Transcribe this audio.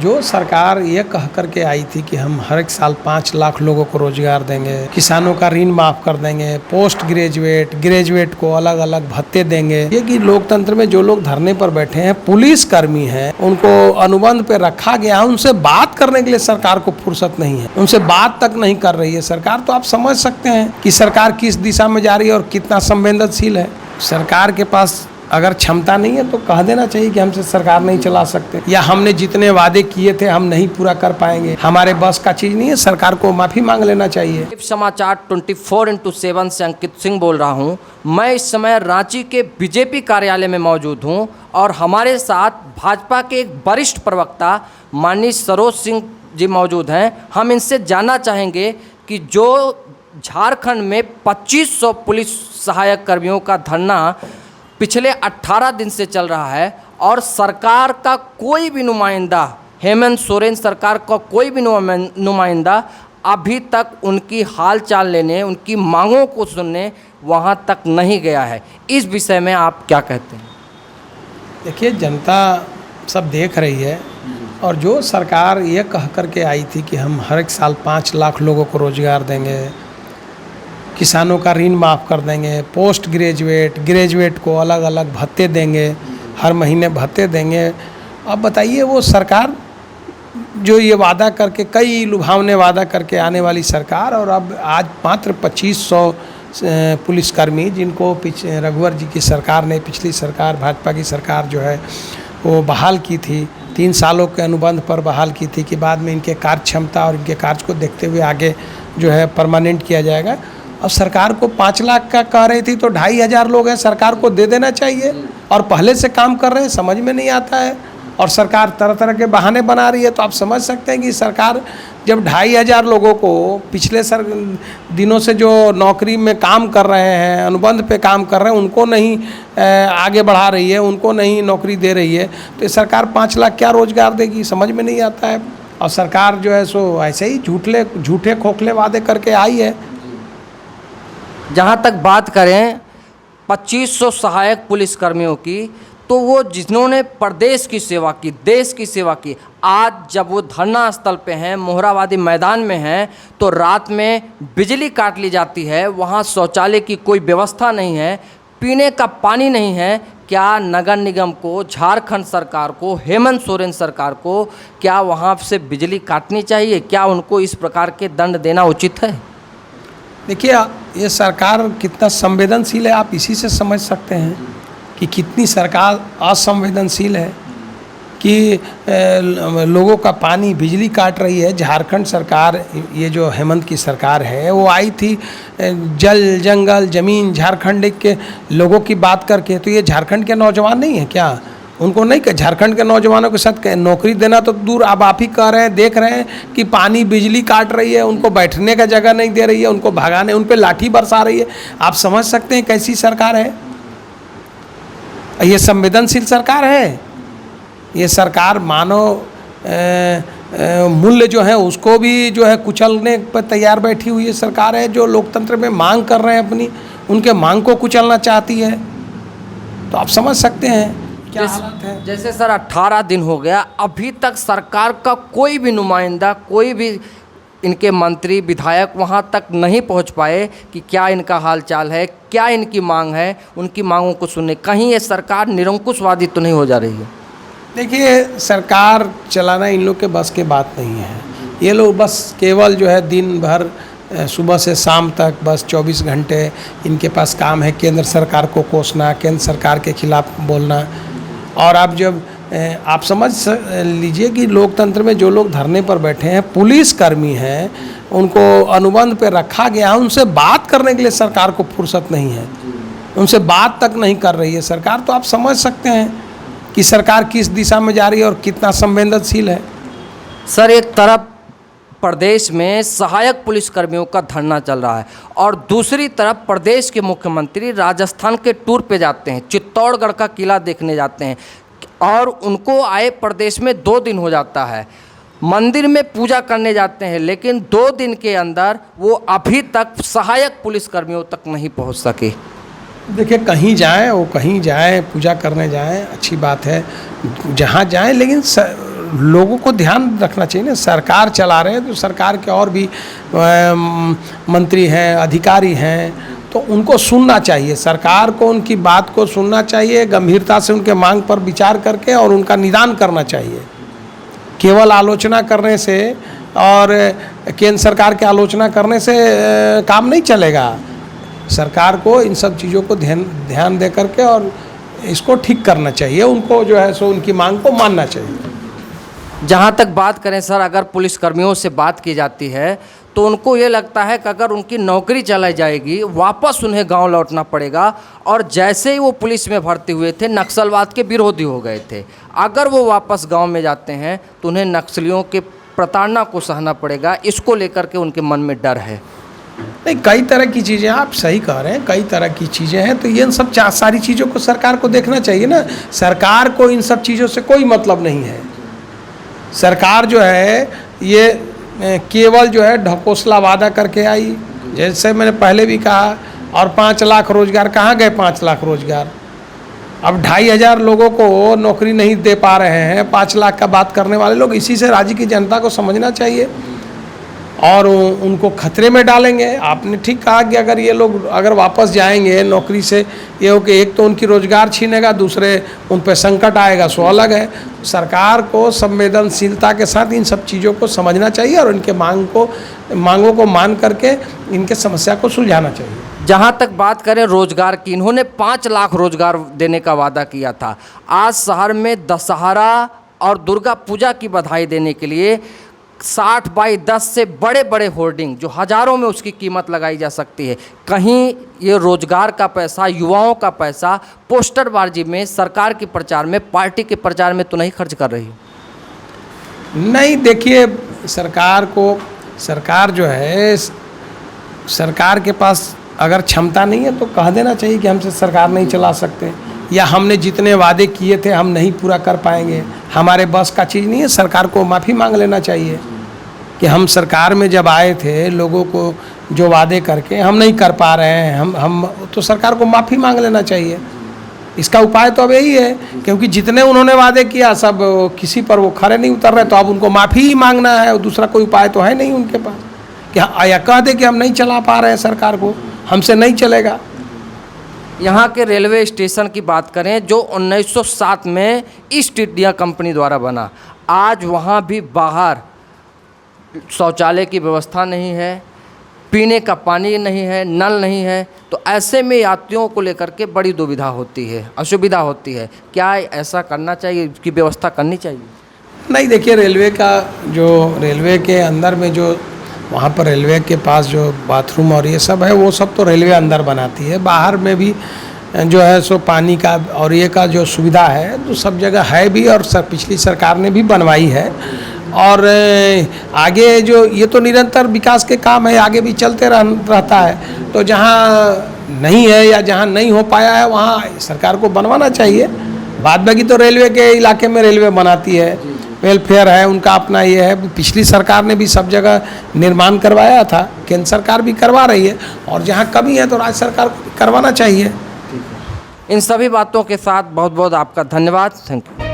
जो सरकार ये कह करके आई थी कि हम हर एक साल 5 लाख लोगों को रोजगार देंगे, किसानों का ऋण माफ़ कर देंगे, पोस्ट ग्रेजुएट को अलग अलग भत्ते देंगे, ये कि लोकतंत्र में जो लोग धरने पर बैठे हैं, पुलिस कर्मी हैं, उनको अनुबंध पे रखा गया है, उनसे बात करने के लिए सरकार को फुर्सत नहीं है, उनसे बात तक नहीं कर रही है सरकार। तो आप समझ सकते हैं कि सरकार किस दिशा में जा रही है और कितना संवेदनशील है। सरकार के पास अगर क्षमता नहीं है तो कह देना चाहिए कि हमसे सरकार नहीं चला सकते, या हमने जितने वादे किए थे हम नहीं पूरा कर पाएंगे, हमारे बस का चीज़ नहीं है, सरकार को माफ़ी मांग लेना चाहिए। समाचार 24x7 से अंकित सिंह बोल रहा हूं। मैं इस समय रांची के बीजेपी कार्यालय में मौजूद हूं और हमारे साथ भाजपा के एक वरिष्ठ प्रवक्ता माननीय सरोज सिंह जी मौजूद हैं। हम इनसे जानना चाहेंगे कि जो झारखंड में 2500 पुलिस सहायक कर्मियों का धरना पिछले 18 दिन से चल रहा है और सरकार का कोई भी नुमाइंदा, हेमंत सोरेन सरकार का कोई भी नुमाइंदा अभी तक उनकी हाल चाल लेने, उनकी मांगों को सुनने वहां तक नहीं गया है। इस विषय में आप क्या कहते हैं? देखिए, जनता सब देख रही है और जो सरकार ये कह करके आई थी कि हम हर एक साल 5 लाख लोगों को रोजगार देंगे, किसानों का ऋण माफ़ कर देंगे, पोस्ट ग्रेजुएट को अलग अलग भत्ते देंगे, हर महीने भत्ते देंगे। अब बताइए, वो सरकार जो ये वादा करके, कई लुभावने वादा करके आने वाली सरकार, और अब आज मात्र 2500 पुलिसकर्मी जिनको रघुवर जी की सरकार ने, पिछली सरकार भाजपा की सरकार जो है वो बहाल की थी, 3 सालों के अनुबंध पर बहाल की थी कि बाद में इनके कार्य क्षमता और इनके कार्य को देखते हुए आगे जो है परमानेंट किया जाएगा। अब सरकार को 5 लाख का कह रही थी तो 2500 लोग हैं, सरकार को दे देना चाहिए। और पहले से काम कर रहे हैं, समझ में नहीं आता है, और सरकार तरह तरह के बहाने बना रही है। तो आप समझ सकते हैं कि सरकार जब 2500 लोगों को पिछले दिनों से जो नौकरी में काम कर रहे हैं, अनुबंध पे काम कर रहे हैं, उनको नहीं आगे बढ़ा रही है, उनको नहीं नौकरी दे रही है, तो ये सरकार 5 लाख क्या रोजगार देगी, समझ में नहीं आता है। और सरकार जो है सो ऐसे ही झूठे खोखले वादे करके आई है। जहाँ तक बात करें 2500 सहायक पुलिसकर्मियों की, तो वो जिन्होंने प्रदेश की सेवा की, देश की सेवा की, आज जब वो धरना स्थल पे हैं, मोहराबादी मैदान में हैं, तो रात में बिजली काट ली जाती है, वहाँ शौचालय की कोई व्यवस्था नहीं है, पीने का पानी नहीं है। क्या नगर निगम को, झारखंड सरकार को, हेमंत सोरेन सरकार को क्या वहाँ से बिजली काटनी चाहिए? क्या उनको इस प्रकार के दंड देना उचित है? देखिए, ये सरकार कितना संवेदनशील है आप इसी से समझ सकते हैं कि कितनी सरकार असंवेदनशील है कि लोगों का पानी, बिजली काट रही है। झारखंड सरकार, ये जो हेमंत की सरकार है, वो आई थी जल जंगल जमीन झारखंड के लोगों की बात करके। तो ये झारखंड के नौजवान नहीं है क्या? उनको नहीं कि झारखंड के नौजवानों के साथ नौकरी देना तो दूर, अब आप ही कह रहे हैं, देख रहे हैं कि पानी बिजली काट रही है, उनको बैठने का जगह नहीं दे रही है, उनको भगाने, उन पे लाठी बरसा रही है। आप समझ सकते हैं कैसी सरकार है। ये संवेदनशील सरकार है। ये सरकार मानव मूल्य जो है उसको भी जो है कुचलने पर तैयार बैठी हुई है सरकार है। जो लोकतंत्र में मांग कर रहे हैं अपनी, उनके मांग को कुचलना चाहती है। तो आप समझ सकते हैं क्या हालत है। जैसे सर 18 दिन हो गया, अभी तक सरकार का कोई भी नुमाइंदा, कोई भी इनके मंत्री विधायक वहां तक नहीं पहुंच पाए कि क्या इनका हाल चाल है, क्या इनकी मांग है, उनकी मांगों को सुनने। कहीं ये सरकार निरंकुशवादी तो नहीं हो जा रही है? देखिए, सरकार चलाना इन लोग के बस के बात नहीं है। ये लोग बस केवल जो है दिन भर सुबह से शाम तक बस 24 घंटे इनके पास काम है केंद्र सरकार को कोसना, केंद्र सरकार के खिलाफ बोलना। और आप समझ लीजिए कि लोकतंत्र में जो लोग धरने पर बैठे हैं, पुलिस कर्मी हैं, उनको अनुबंध पे रखा गया है, उनसे बात करने के लिए सरकार को फुर्सत नहीं है, उनसे बात तक नहीं कर रही है सरकार। तो आप समझ सकते हैं कि सरकार किस दिशा में जा रही है और कितना संवेदनशील है। सर, एक तरफ प्रदेश में सहायक पुलिसकर्मियों का धरना चल रहा है और दूसरी तरफ प्रदेश के मुख्यमंत्री राजस्थान के टूर पे जाते हैं, चित्तौड़गढ़ का किला देखने जाते हैं और उनको आए प्रदेश में 2 दिन हो जाता है। मंदिर में पूजा करने जाते हैं, लेकिन 2 दिन के अंदर वो अभी तक सहायक पुलिसकर्मियों तक नहीं पहुंच सके। देखिए, कहीं जाएं, वो कहीं जाएं, पूजा करने जाएं, अच्छी बात है, जहाँ जाएं, लेकिन लोगों को ध्यान रखना चाहिए ना, सरकार चला रहे हैं तो सरकार के और भी मंत्री हैं, अधिकारी हैं, तो उनको सुनना चाहिए, सरकार को उनकी बात को सुनना चाहिए, गंभीरता से उनके मांग पर विचार करके और उनका निदान करना चाहिए। केवल आलोचना करने से और केंद्र सरकार की आलोचना करने से काम नहीं चलेगा। सरकार को इन सब चीज़ों को ध्यान दे करके और इसको ठीक करना चाहिए, उनको जो है सो उनकी मांग को मानना चाहिए। जहाँ तक बात करें सर, अगर पुलिसकर्मियों से बात की जाती है तो उनको ये लगता है कि अगर उनकी नौकरी चलाई जाएगी, वापस उन्हें गांव लौटना पड़ेगा, और जैसे ही वो पुलिस में भर्ती हुए थे नक्सलवाद के विरोधी हो गए थे, अगर वो वापस गांव में जाते हैं तो उन्हें नक्सलियों के प्रताड़ना को सहना पड़ेगा। इसको लेकर के उनके मन में डर है। नहीं, कई तरह की चीज़ें, आप सही कह रहे हैं, कई तरह की चीज़ें हैं, तो ये सब सारी चीज़ों को सरकार को देखना चाहिए ना। सरकार को इन सब चीज़ों से कोई मतलब नहीं है। सरकार जो है ये केवल जो है ढकोसला वादा करके आई, जैसे मैंने पहले भी कहा, और 5 लाख रोजगार कहाँ गए? 5 लाख रोजगार अब 2,500 लोगों को नौकरी नहीं दे पा रहे हैं। 5 लाख का बात करने वाले लोग, इसी से राज्य की जनता को समझना चाहिए और उनको खतरे में डालेंगे। आपने ठीक कहा कि अगर ये लोग अगर वापस जाएंगे नौकरी से, ये हो कि एक तो उनकी रोजगार छीनेगा, दूसरे उन पर संकट आएगा, सो अलग है। सरकार को संवेदनशीलता के साथ इन सब चीज़ों को समझना चाहिए और इनके मांगों को मान करके इनके समस्या को सुलझाना चाहिए। जहाँ तक बात करें रोजगार की, इन्होंने 5 लाख रोजगार देने का वादा किया था। आज शहर में दशहरा और दुर्गा पूजा की बधाई देने के लिए 60 बाई 10 से बड़े बड़े होर्डिंग, जो हज़ारों में उसकी कीमत लगाई जा सकती है, कहीं ये रोजगार का पैसा, युवाओं का पैसा पोस्टरबाजी में, सरकार के प्रचार में, पार्टी के प्रचार में तो नहीं खर्च कर रही? नहीं, देखिए, सरकार जो है, सरकार के पास अगर क्षमता नहीं है तो कह देना चाहिए कि हमसे सरकार नहीं चला सकते, या हमने जितने वादे किए थे हम नहीं पूरा कर पाएंगे, हमारे बस का चीज़ नहीं है। सरकार को माफ़ी मांग लेना चाहिए कि हम सरकार में जब आए थे, लोगों को जो वादे करके हम नहीं कर पा रहे हैं, हम तो सरकार को माफ़ी मांग लेना चाहिए। इसका उपाय तो अब यही है, क्योंकि जितने उन्होंने वादे किया सब किसी पर वो खरे नहीं उतर रहे, तो अब उनको माफ़ी ही मांगना है, और दूसरा कोई उपाय तो है नहीं उनके पास कि या कह दे कि हम नहीं चला पा रहे हैं, सरकार को हमसे नहीं चलेगा। यहाँ के रेलवे स्टेशन की बात करें, जो 1907 में ईस्ट इंडिया कंपनी द्वारा बना, आज वहाँ भी बाहर शौचालय की व्यवस्था नहीं है, पीने का पानी नहीं है, नल नहीं है, तो ऐसे में यात्रियों को लेकर के बड़ी दुविधा होती है, असुविधा होती है। क्या ऐसा करना चाहिए, इसकी व्यवस्था करनी चाहिए? नहीं, देखिए, रेलवे के अंदर में जो वहाँ पर रेलवे के पास जो बाथरूम और ये सब है, वो सब तो रेलवे अंदर बनाती है। बाहर में भी जो है सो पानी का और ये का जो सुविधा है तो सब जगह है भी, और पिछली सरकार ने भी बनवाई है। और आगे जो ये तो निरंतर विकास के काम है, आगे भी चलते रहता है। तो जहाँ नहीं है या जहाँ नहीं हो पाया है वहाँ सरकार को बनवाना चाहिए। बाद बाकी तो रेलवे के इलाके में रेलवे बनाती है, वेलफेयर है उनका अपना, ये है। पिछली सरकार ने भी सब जगह निर्माण करवाया था, केंद्र सरकार भी करवा रही है, और जहाँ कमी है तो राज्य सरकार को करवाना चाहिए। इन सभी बातों के साथ बहुत बहुत आपका धन्यवाद। Thank you.